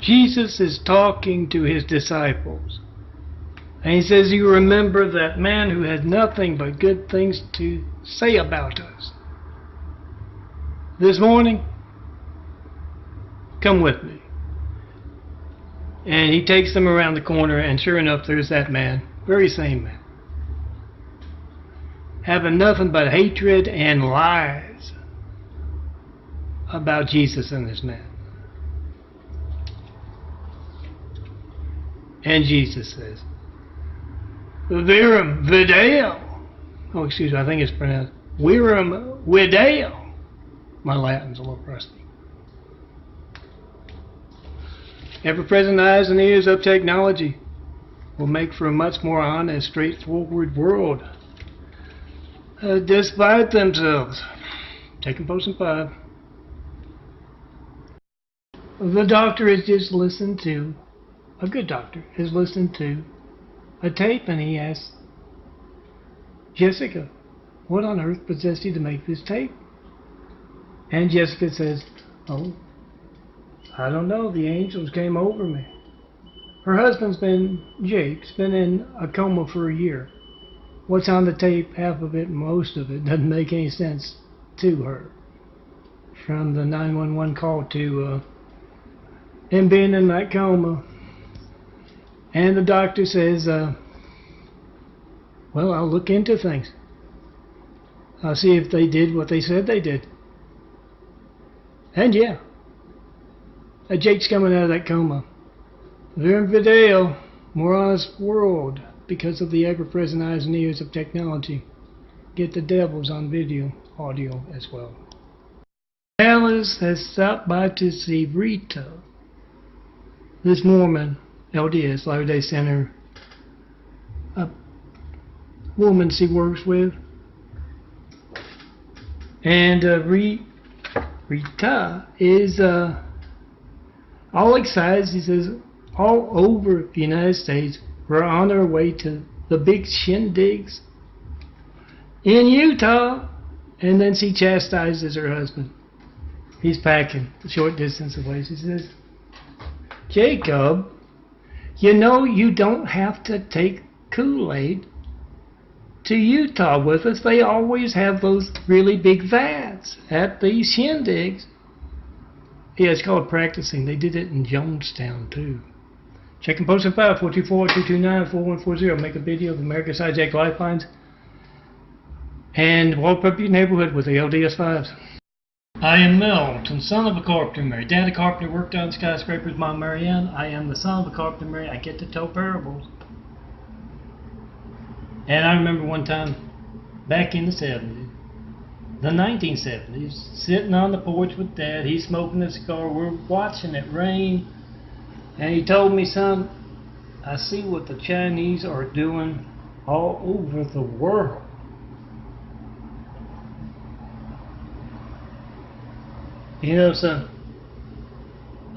Jesus is talking to his disciples. And he says, you remember that man who had nothing but good things to say about us. This morning, come with me. And he takes them around the corner, and sure enough, there's that man, very same man, having nothing but hatred and lies about Jesus and this man. And Jesus says, Virum Video. Oh, excuse me, I think it's pronounced Virum Video. My Latin's a little rusty. Ever-present eyes and ears of technology will make for a much more honest, straightforward world. Despite themselves. Taking Potion 5. The doctor has just listened to, a good doctor has listened to a tape, and he asks Jessica, what on earth possessed you to make this tape? And Jessica says, oh, I don't know, the angels came over me. Her husband's Jake's been in a coma for a year. What's on the tape, half of it, most of it, doesn't make any sense to her. From the 911 call to him being in that coma. And the doctor says, well, I'll look into things. I'll see if they did what they said they did. And yeah, Jake's coming out of that coma. Virum Video, more honest world, because of the ever-present eyes and ears of technology. Get the devils on video, audio as well. Alice has stopped by to see Rita, this Mormon, LDS, Latter-day Saint, a woman she works with. And Rita is all excited. She says, all over the United States, we're on our way to the big shindigs in Utah. And then she chastises her husband. He's packing a short distance away. She says, Jacob, you know you don't have to take Kool-Aid to Utah with us. They always have those really big vats at these shindigs. Yeah, it's called practicing. They did it in Jonestown too. Check and post at 424-229-4140. Make a video of America's Hijacked Lifelines. And walk up your neighborhood with the LDS 5s. I am Milton, son of a carpenter Mary. Daddy carpenter worked on skyscrapers, Mom Marianne. I am the son of a carpenter Mary. I get to tell parables. And I remember one time, back in the 70s, the 1970s, sitting on the porch with Dad. He's smoking a cigar. We're watching it rain. And he told me, son, I see what the Chinese are doing all over the world. You know, son,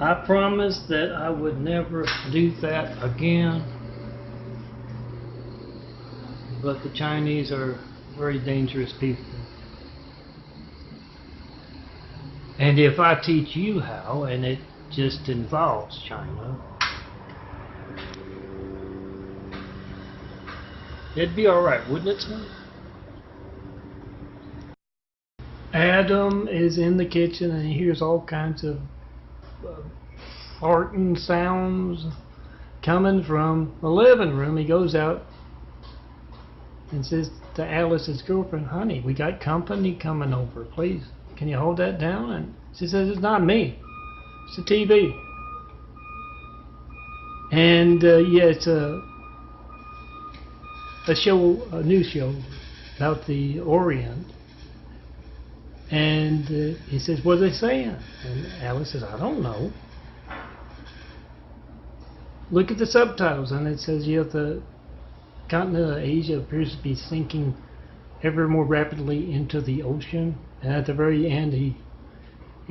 I promised that I would never do that again. But the Chinese are very dangerous people. And if I teach you how, and it just involves China, it'd be alright, wouldn't it, son? Adam is in the kitchen and he hears all kinds of farting sounds coming from the living room. He goes out and says to Alice's girlfriend, honey, we got company coming over, please. Can you hold that down? And she says, it's not me. It's the TV. And yeah, it's a show, a news show about the Orient. And he says, what are they saying? And Alice says, I don't know. Look at the subtitles, and it says, yeah, the continent of Asia appears to be sinking ever more rapidly into the ocean. And at the very end, he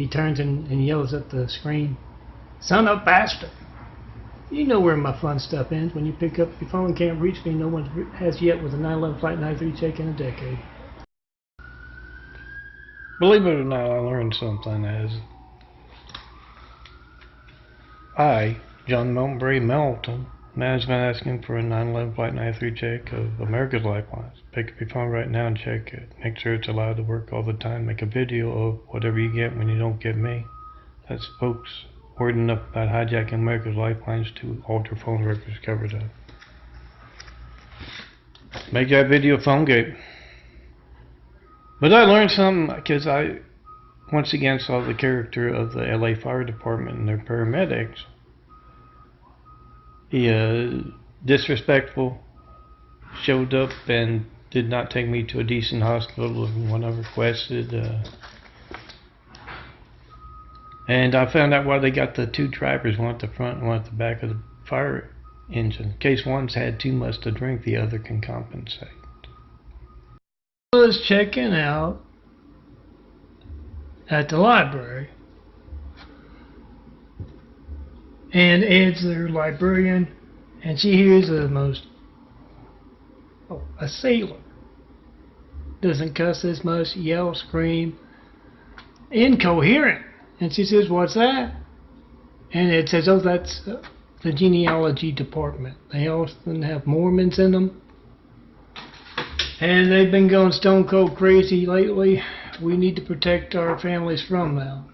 turns and yells at the screen, son of a bastard. You know where my fun stuff ends. When you pick up your phone and can't reach me, no one has yet with a 9/11 Flight 93 check in a decade. Believe it or not, I learned something as I, John Melbury Melton, management asking for a 9/11 Flight 93 check of America's Lifelines. Pick up your phone right now and check it. Make sure it's allowed to work all the time. Make a video of whatever you get when you don't get me. That's folks word enough about hijacking America's Lifelines to alter phone records covered up. Make that video phone gate. But I learned something because I once again saw the character of the LA Fire Department and their paramedics. He disrespectful, showed up and did not take me to a decent hospital when I requested. And I found out why they got the two drivers, one at the front and one at the back of the fire engine. In case one's had too much to drink, the other can compensate. I was checking out at the library, and Ed's their librarian, and she hears a sailor doesn't cuss as much, yell, scream, incoherent, and she says, "What's that?" And Ed says, "Oh, that's the genealogy department. They often have Mormons in them, and they've been going stone cold crazy lately. We need to protect our families from them."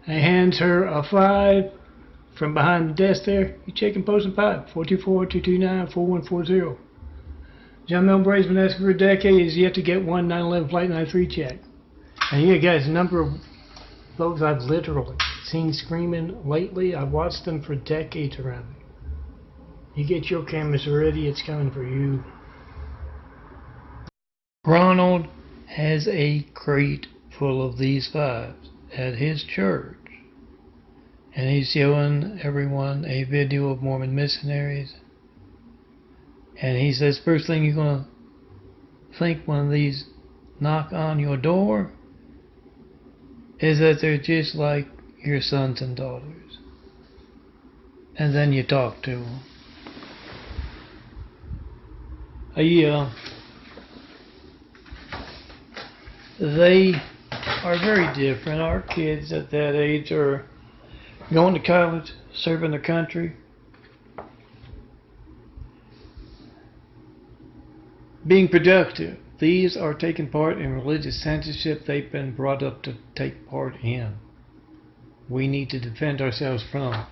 And hands her a 5 from behind the desk there. You check and post a 5. 424-229-4140. John Melbury's been asking for a decade. He's yet to get one 9/11 Flight 93 check. And yeah, guys, a number of those I've literally seen screaming lately. I've watched them for decades around me. You get your cameras ready, it's coming for you. Ronald has a crate full of these 5s at his church, and he's showing everyone a video of Mormon missionaries, and he says, first thing you're going to think when these knock on your door is that they're just like your sons and daughters, and then you talk to them. They are very different. Our kids at that age are going to college, serving their country, being productive. These are taking part in religious censorship they've been brought up to take part in. We need to defend ourselves from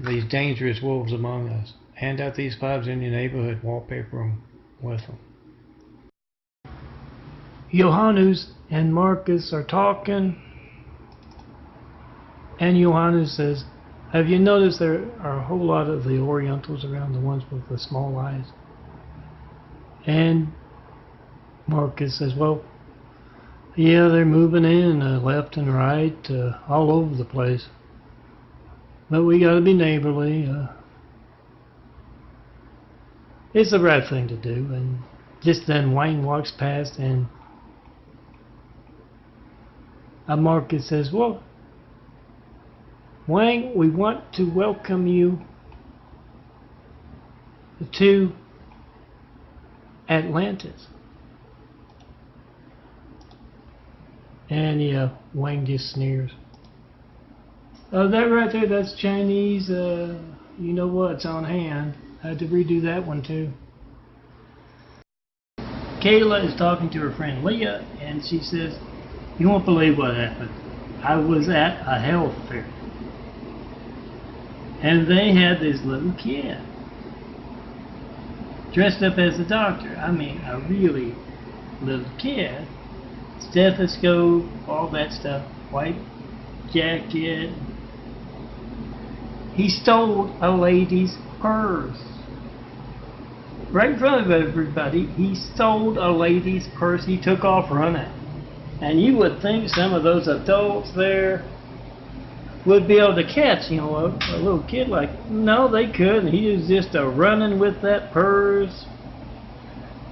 these dangerous wolves among us. Hand out these 5s in your neighborhood, wallpaper them with them. Johannes and Marcus are talking, and Johannes says, have you noticed there are a whole lot of the Orientals around, the ones with the small eyes? And Marcus says, well, yeah, they're moving in left and right, all over the place. But we got to be neighborly. It's the right thing to do. And just then Wayne walks past, and Marcus says, well, Wayne, we want to welcome you to Atlantis. And yeah, Wayne just sneers. Oh, that right there, that's Chinese, you know what's on hand. I had to redo that one too. Kayla is talking to her friend Leah, and she says, you won't believe what happened. I was at a health fair, and they had this little kid dressed up as a doctor. I mean, a really little kid. Stethoscope, all that stuff, white jacket. He stole a lady's purse. Right in front of everybody, he stole a lady's purse. He took off running. And you would think some of those adults there would be able to catch, a little kid like, no, they couldn't. He was just running with that purse.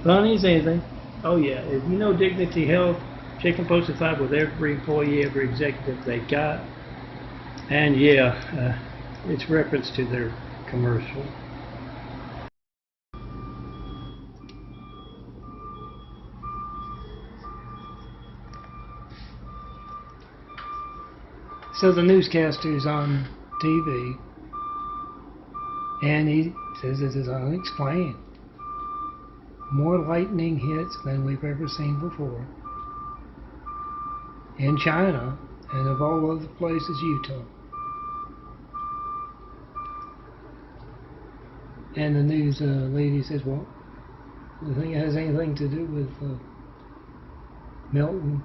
Funny as anything. Oh yeah, if you know Dignity Health, check and post a 5 with every employee, every executive they got. And yeah, it's reference to their commercial. So the newscasters on TV, and he says it is unexplained. More lightning hits than we've ever seen before. In China, and of all other places, Utah. And the news lady says, well, do you think it has anything to do with Milton,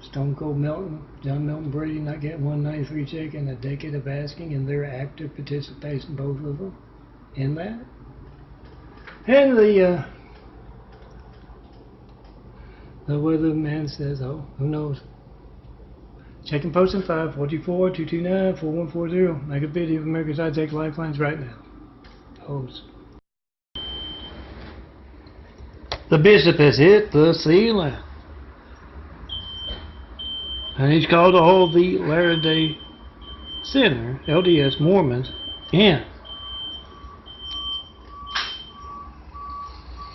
Stone Cold Milton, John Milton Brady not getting 193 check in a decade of asking, and their active participation, both of them, in that? And the weatherman says, oh, who knows? Check and post in 544-229-4140. Make a video of America's High-Tech Lifelines right now. Post. The bishop has hit the ceiling. And he's called to hold the Latter-day Center, LDS Mormons, in.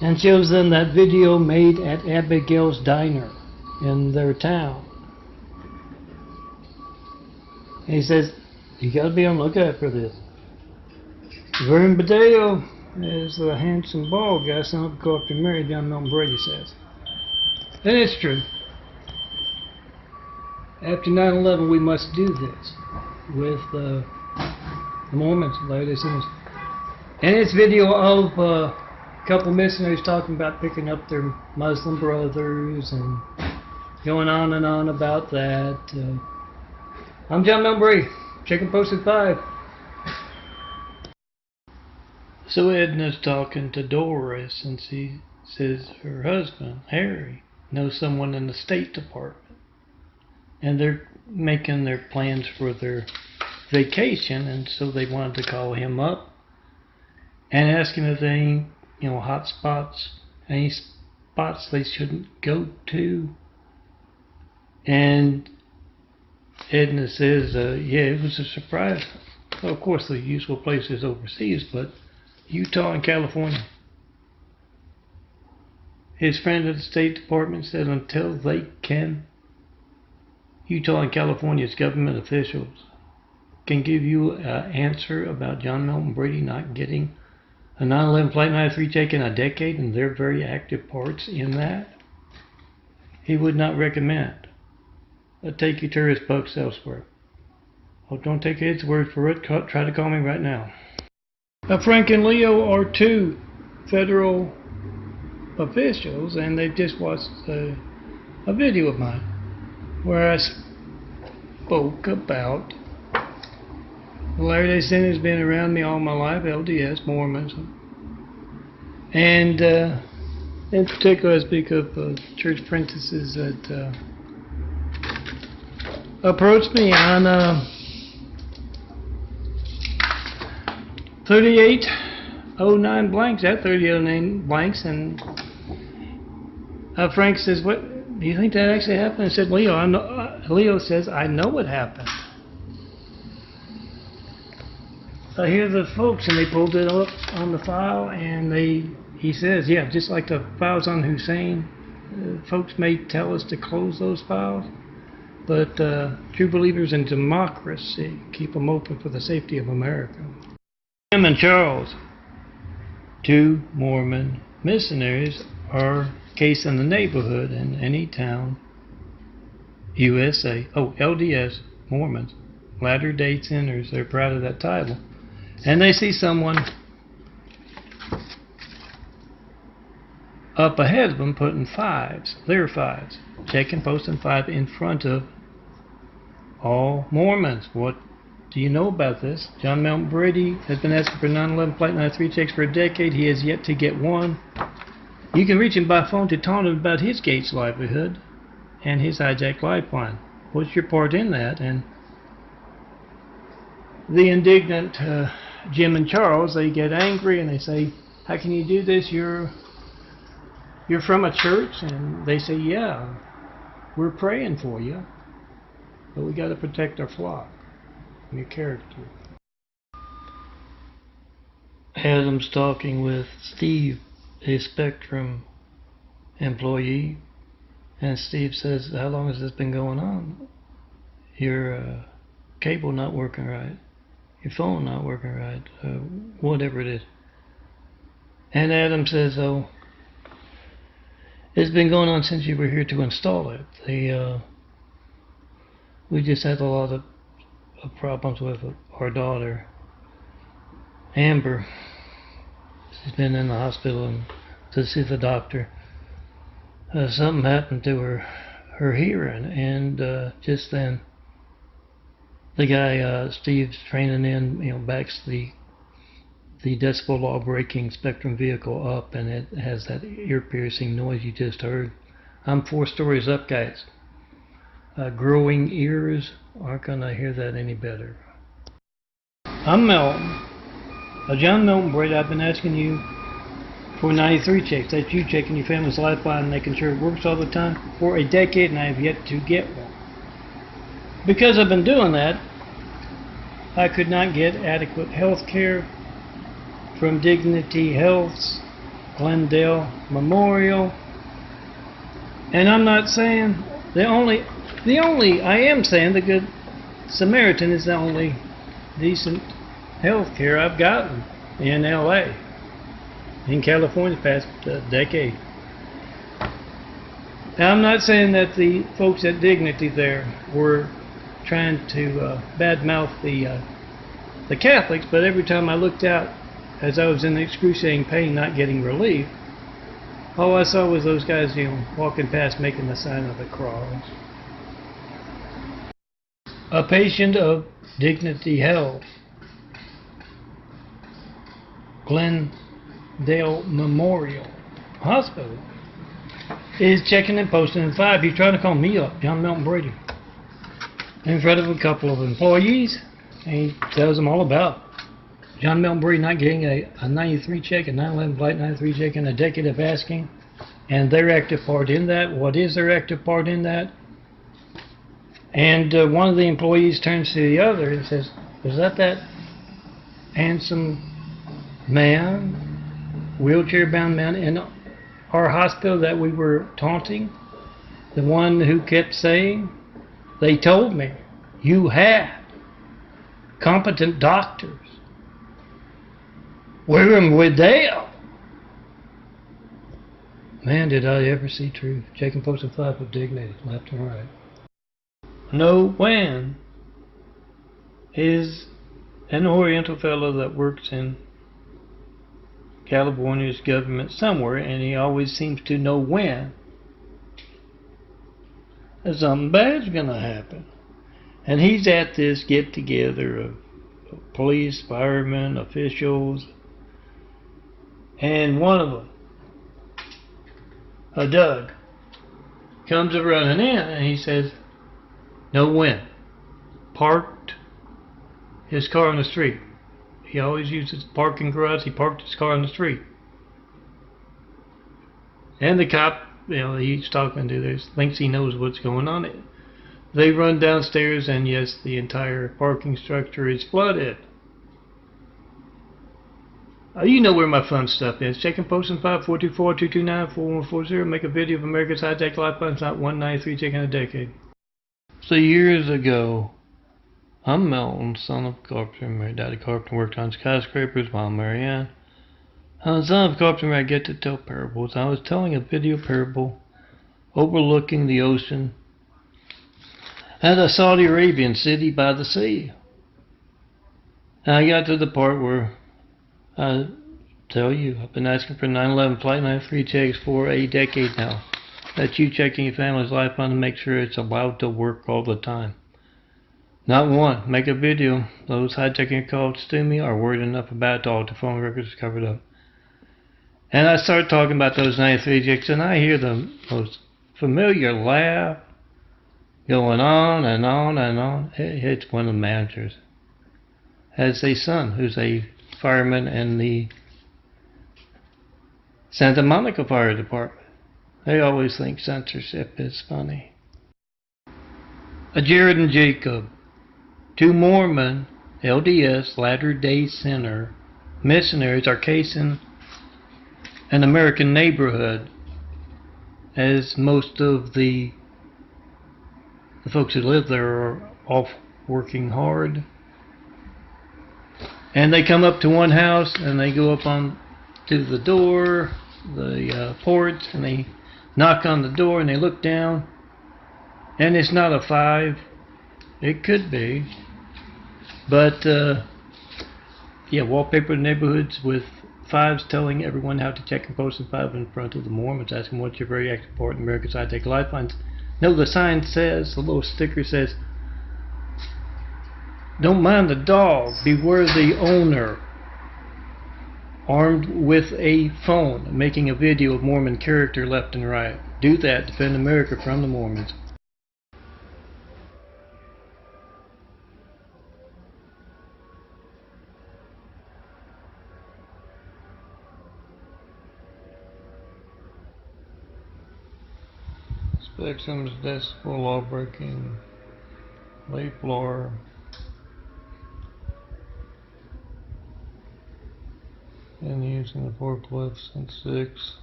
And shows them that video made at Abigail's Diner in their town. And he says, you gotta be on the lookout for this. Vern Badeo is the handsome bald guy, son of a corporate married, John Milton Brady says. And it's true. After 9/11, we must do this with the Mormons, Latter-day Saints. And it's video of a couple missionaries talking about picking up their Muslim brothers and going on and on about that. I'm John Milton Brady. Check and post at 5. So Edna's talking to Doris, and she says her husband, Harry, knows someone in the State Department. And they're making their plans for their vacation, and so they wanted to call him up and ask him if there any, hot spots, any spots they shouldn't go to. And Edna says, yeah, it was a surprise. Well, of course, the usual places overseas, but Utah and California. His friend at the State Department said until they can, Utah and California's government officials can give you an answer about John Milton Brady not getting a 9/11 Flight 93 check in a decade, and their very active parts in that, he would not recommend take your tourist bucks elsewhere. Oh, don't take his word for it. Try to call me right now. Frank and Leo are two federal officials, and they've just watched a video of mine where I spoke about the Latter-day Saint has been around me all my life, LDS, Mormonism. And in particular, I speak of church princesses that approached me on 3809 blanks, at 3809 blanks, and Frank says, what, do you think that actually happened? I said, Leo, Leo says, I know it happened. I hear the folks, and they pulled it up on the file, and he says, yeah, just like the files on Hussein, folks may tell us to close those files, but true believers in democracy keep them open for the safety of America. Jim and Charles, two Mormon missionaries, are case in the neighborhood in any town, USA. Oh, LDS, Mormons, Latter-day Sinners, they're proud of that title. And they see someone up ahead of them putting fives, their fives, checking, posting 5 in front of all Mormons. What do you know about this? John Milton Brady has been asking for 9/11 Flight 93 checks for a decade. He has yet to get one. You can reach him by phone to taunt him about his Gates livelihood and his hijacked lifeline. What's your part in that? And the indignant Jim and Charles, they get angry and they say, how can you do this? You're from a church? And they say, yeah, we're praying for you, but we got to protect our flock and your character. Adam's talking with Steve, a Spectrum employee, and Steve says, how long has this been going on? Your cable not working right. your phone not working right, whatever it is. And Adam says, oh, it's been going on since you were here to install it. We just had a lot of problems with our daughter, Amber. She's been in the hospital and to see the doctor. Something happened to her hearing, and just then the guy Steve's training in, backs the decibel law braking spectrum vehicle up, and it has that ear-piercing noise you just heard. I'm 4 stories up, guys. Growing ears aren't gonna hear that any better. I'm Melton. John Melton Brady. I've been asking you for 93 checks. That's you checking your family's lifeline and making sure it works all the time for a decade, and I have yet to get one. Because I've been doing that, I could not get adequate health care from Dignity Health's Glendale Memorial. And I'm not saying I am saying the Good Samaritan is the only decent health care I've gotten in LA, in California, past decade. Now, I'm not saying that the folks at Dignity there were trying to badmouth the Catholics, but every time I looked out as I was in excruciating pain, not getting relief, all I saw was those guys, walking past, making the sign of the cross. A patient of Dignity Health, Glendale Memorial Hospital, is checking and posting in 5. He's trying to call me up, John Melton Brady, in front of a couple of employees, and he tells them all about John Melton Brady not getting a 93 check, a 9/11 Flight 93 check in a decade of asking, and their active part in that. What is their active part in that? And one of the employees turns to the other and says, "Was that handsome man, wheelchair-bound man in our hospital that we were taunting? The one who kept saying, they told me you had competent doctors. Where am we there?" Man, did I ever see truth. Checking folks in 5 with dignity, left and right. No Wan is an Oriental fellow that works in California's government somewhere, and he always seems to know when something bad's gonna happen. And he's at this get-together of police, firemen, officials, and one of them, Doug, comes running in, and he says, "No when." Parked his car on the street. He always uses parking garage. He parked his car on the street. And the cop, he's talking to this, thinks he knows what's going on. They run downstairs, and yes, the entire parking structure is flooded. You know where my fun stuff is. Check and post in 5 424-229-4140. Make a video of America's high-tech lifelines, not 193 check in a decade. So years ago, I'm Melton, son of a carpenter. My daddy carpenter worked on skyscrapers, Mom Marianne. I'm son of a carpenter. I get to tell parables. I was telling a video parable overlooking the ocean at a Saudi Arabian city by the sea. And I got to the part where I tell you, I've been asking for 9/11 Flight 93 checks for a decade now. That's you checking your family's lifeline to make sure it's allowed to work all the time. Not one. Make a video. Those hijacking calls to me are worried enough about it all. The phone records are covered up. And I start talking about those 93 checks, and I hear the most familiar laugh going on and on and on. It's one of the managers. Has a son who's a fireman in the Santa Monica Fire Department. They always think censorship is funny. Jared and Jacob, 2 Mormon LDS Latter-day Saint missionaries, are casing an American neighborhood, as most of the folks who live there are off working hard. And they come up to one house and they go up on to the door, the porch, and they knock on the door and they look down, and it's not a 5. It could be, but yeah, wallpaper neighborhoods with 5s telling everyone how to check and post a 5 in front of the Mormons, asking what's your very active part in America's high-tech lifelines. No, the sign says, the little sticker says, "Don't mind the dog, beware the owner." Armed with a phone, making a video of Mormon character left and right. Do that, defend America from the Mormons. Spectrum's decibel law breaking, lay floor. And using the forklift since 6.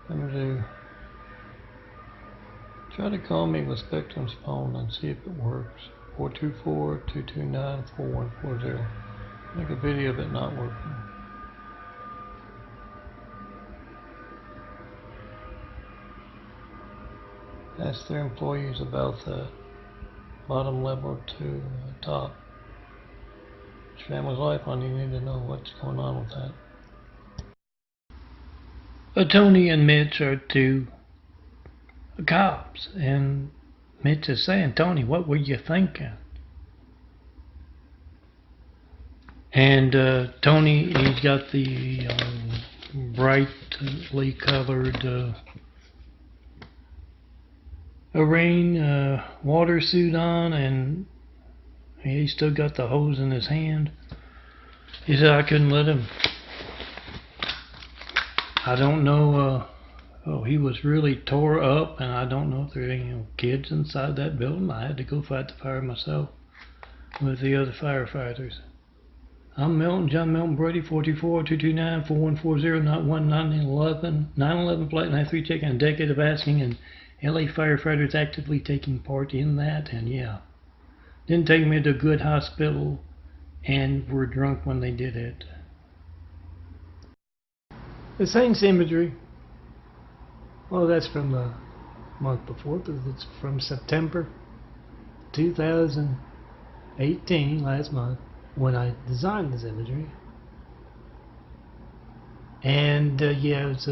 I'm going to try to call me with Spectrum's phone and see if it works. 424-229-4140. Make a video of it not working. Ask their employees about that. Bottom level to top. It's family's life on, you need to know what's going on with that. Tony and Mitch are 2 cops, and Mitch is saying, "Tony, what were you thinking?" And Tony, he's got the brightly colored a rain water suit on, and he's still got the hose in his hand. He said, "I couldn't let him." I don't know. He was really tore up, and I don't know if there were any kids inside that building. I had to go fight the fire myself with the other firefighters. I'm Milton, John Milton Brady, 424-229-4140, not 911, 911 flight 93 check, and a decade of asking, and LA firefighters actively taking part in that, and yeah. Didn't take me to a good hospital, and were drunk when they did it. The Saints imagery, well, that's from the month before, but it's from September 2018, last month, when I designed this imagery. And yeah, it's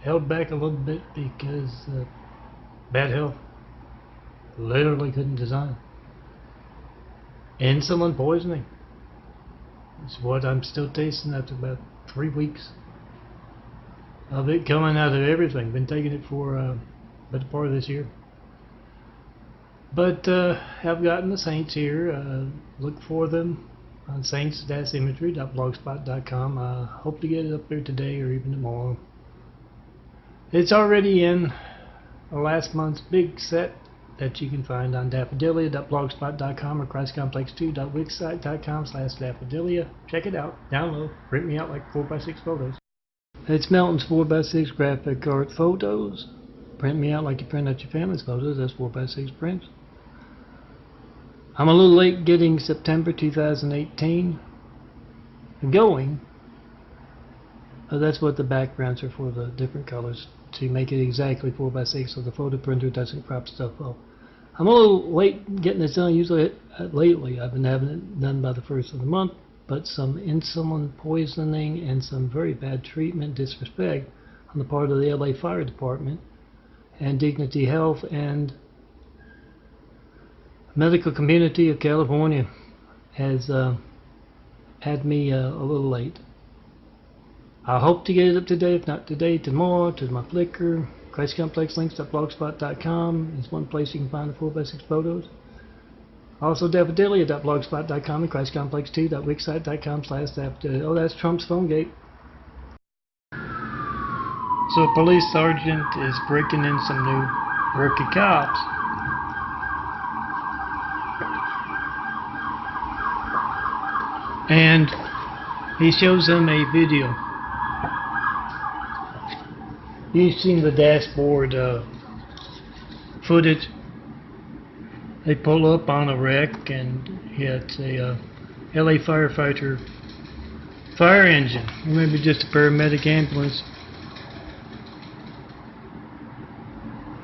held back a little bit because bad health. Literally couldn't design. Insulin poisoning. It's what I'm still tasting after about 3 weeks of it coming out of everything. Been taking it for better part of this year. But I've gotten the Saints here. Look for them on saints-imagery.blogspot.com. I hope to get it up there today or even tomorrow. It's already in last month's big set that you can find on daffodilia.blogspot.com or christcomplex2.wixsite.com/daffodilia. Check it out, download, print me out like 4x6 photos. It's Melton's 4x6 graphic art photos. Print me out like you print out your family's photos. That's 4x6 prints. I'm a little late getting September 2018 going. That's what the backgrounds are for, the different colors, to make it exactly 4x6 so the photo printer doesn't crop stuff off. I'm a little late getting this done. Usually lately I've been having it done by the 1st of the month, but some insulin poisoning and some very bad treatment, disrespect on the part of the LA Fire Department and Dignity Health and medical community of California has had me a little late. I hope to get it up today, if not today, tomorrow, to my Flickr. ChristComplexLinks.blogspot.com is one place you can find the 4x6 photos. Also daffodilia.blogspot.com and ChristComplex2.wixsite.com/daffodilia. Oh, that's Trump's phone gate. So a police sergeant is breaking in some new rookie cops. And he shows them a video. You've seen the dashboard footage. They pull up on a wreck, and yeah, it's a LA firefighter fire engine, or maybe just a paramedic ambulance,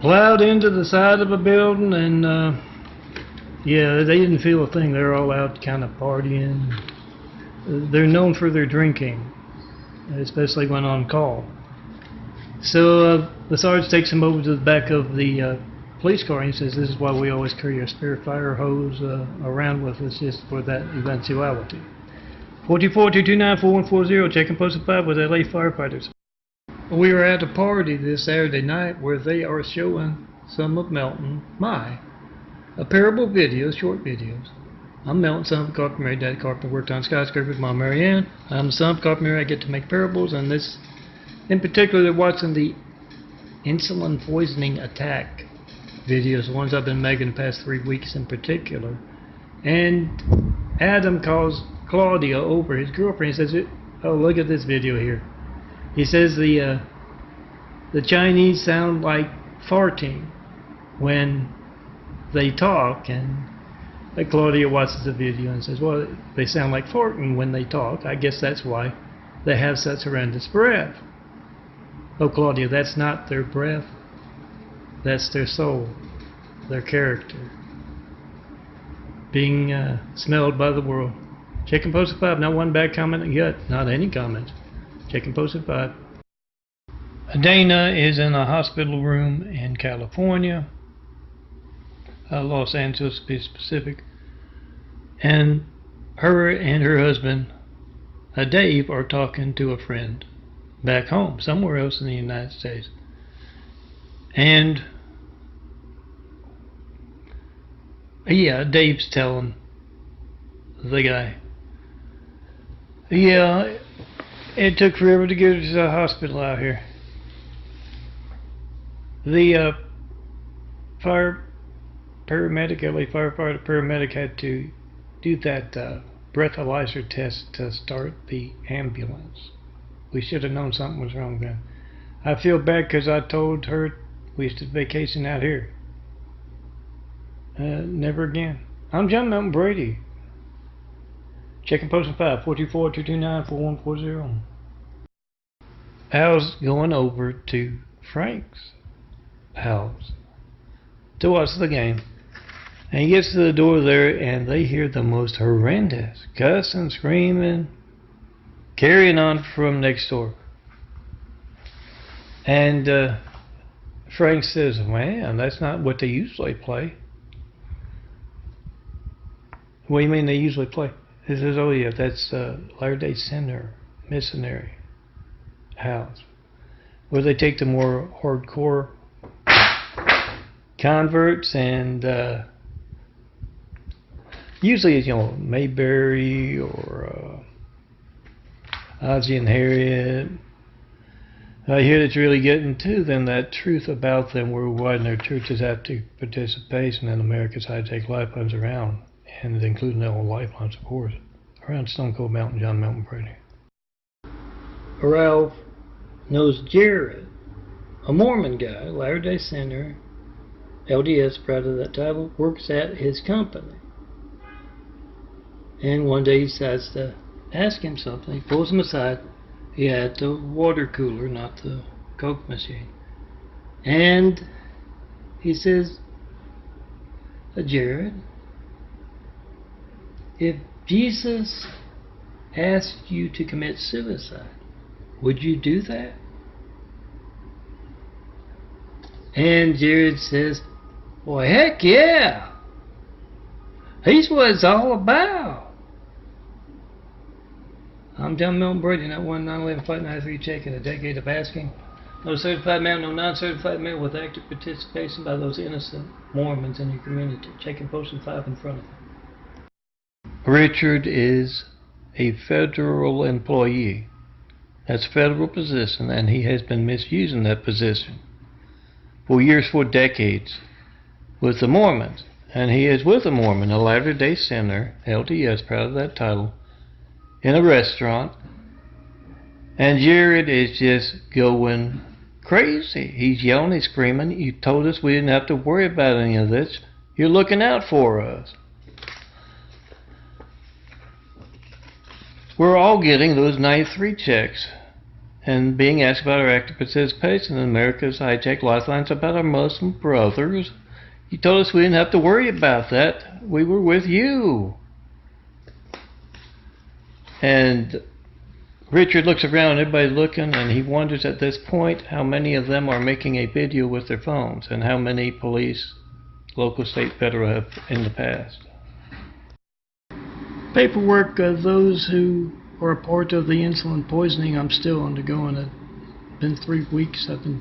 plowed into the side of a building, and yeah, they didn't feel a thing. They're all out kind of partying. They're known for their drinking, especially when on call. So the sergeant takes them over to the back of the police car, and he says, "This is why we always carry a spare fire hose around with us, just for that eventuality." 424-229-4140, checking posted 5 with LA firefighters. We were at a party this Saturday night where they are showing some of Melton a parable videos, short videos. I'm Melton, son of a carpenter. Mary, Dad carpenter, worked on skyscrapers with Mom Mary Ann. I'm the son of a carpenter. I get to make parables, and this, in particular, they're watching the insulin poisoning attack videos, the ones I've been making the past 3 weeks in particular. And Adam calls Claudia over, his girlfriend. He says, "Oh, look at this video here." He says the Chinese sound like farting when they talk, and Claudia watches the video and says, "Well, they sound like farting when they talk. I guess that's why they have such horrendous breath." Oh, Claudia, that's not their breath. That's their soul, their character, being smelled by the world. Checking posted 5, not one bad comment yet, not any comment. Checking posted 5. Dana is in a hospital room in California, Los Angeles to be specific, and her husband, Dave, are talking to a friend back home, somewhere else in the United States. And yeah, Dave's telling the guy, "Yeah, it took forever to get her to the hospital out here. The LA firefighter paramedic had to do that breathalyzer test to start the ambulance. We should have known something was wrong then. I feel bad because I told her we used to vacation out here. Never again." I'm John Melton Brady. Checking posting 5, 424-229-4140. Al's going over to Frank's house to watch the game. And he gets to the door there, and they hear the most horrendous cussing, screaming, carrying on from next door. And Frank says, "Man, that's not what they usually play." "What do you mean they usually play?" He says, "Oh yeah, that's Latter-day Saint missionary house, where they take the more hardcore converts, and usually it's, Mayberry or Ozzie and Harriet. I hear it's really getting to them, that truth about them worldwide, and their churches have to participation in America's high-tech lifelines around, and including all lifelines, of course, around Stone Cold Mountain, John Melton Brady." Ralph knows Jared, a Mormon guy, Latter-day Saint, LDS, proud of that title, works at his company. And one day he decides to ask him something. He pulls him aside. He had the water cooler, not the Coke machine. And he says, "Jared, if Jesus asked you to commit suicide, would you do that?" And Jared says, "Well, heck yeah. He's what it's all about." I'm John Melton Brady, not 1-911-593, checking a decade of asking. No certified male, no non-certified male, with active participation by those innocent Mormons in your community. Checking posting 5 in front of him. Richard is a federal employee. That's a federal position, and he has been misusing that position for years, for decades, with the Mormons. And he is with a Mormon, a Latter-day Saint, LDS, proud of that title, in a restaurant. And Jared is just going crazy. He's yelling, he's screaming. "You told us we didn't have to worry about any of this. You're looking out for us. We're all getting those 93 checks and being asked about our active participation in America's hijacked lifelines about our Muslim brothers. You told us we didn't have to worry about that. We were with you. And Richard looks around, everybody's looking, and he wonders at this point how many of them are making a video with their phones and how many police, local, state, federal, have in the past. Paperwork of those who are a part of the insulin poisoning, I'm still undergoing it. Been 3 weeks. The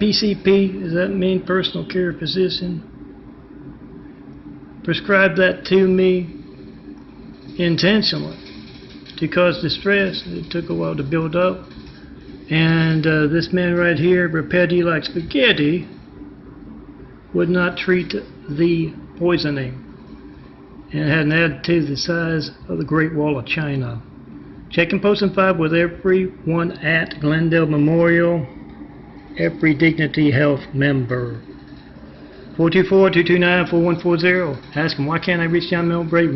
PCP, does that mean personal care physician? Prescribed that to me intentionally to cause distress. It took a while to build up. And this man right here, Rapetti like spaghetti, would not treat the poisoning and had an attitude the size of the Great Wall of China. Checking Posting 5 with everyone at Glendale Memorial, every Dignity Health member. 424-229-4140. Ask him, why can't I reach John Milbrae?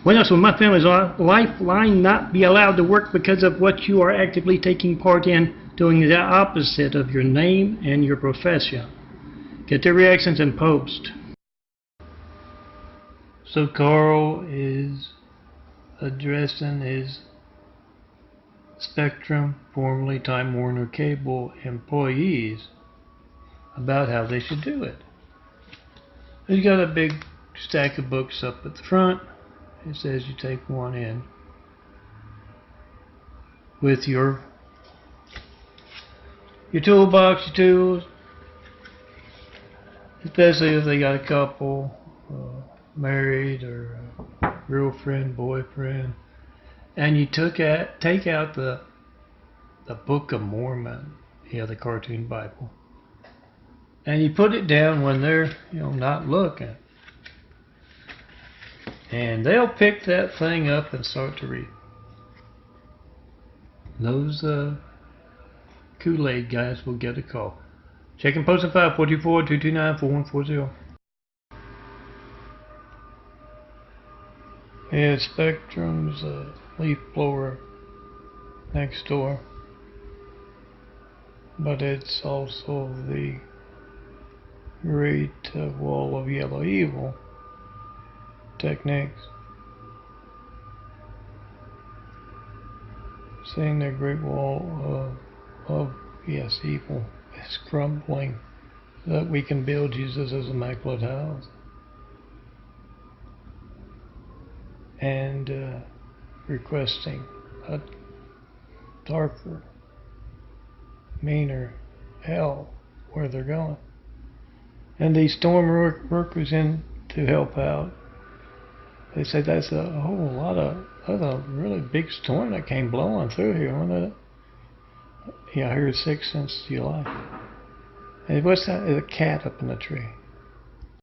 When else will my family's lifeline not be allowed to work because of what you are actively taking part in, doing the opposite of your name and your profession? Get their reactions and post. So Carl is addressing his Spectrum, formerly Time Warner Cable employees about how they should do it. He's got a big stack of books up at the front. It says you take one in with your toolbox, your tools, especially if they got a couple, married or a girlfriend, boyfriend, and you take out the Book of Mormon, the cartoon Bible, and you put it down when they're not looking, and they'll pick that thing up and start to read. Those Kool-Aid guys will get a call. Checking Posting 5, 424-229-4140. Yeah, Spectrum's leaf blower next door, but it's also the Great Wall of Yellow Evil techniques. Seeing the Great Wall of evil is crumbling, so that we can build Jesus' immaculate house. And requesting a darker, meaner hell where they're going. And these storm workers in to help out, they said that's a really big storm that came blowing through here, wasn't it? Yeah, I heard 6 since July. And what's that? There's a cat up in the tree.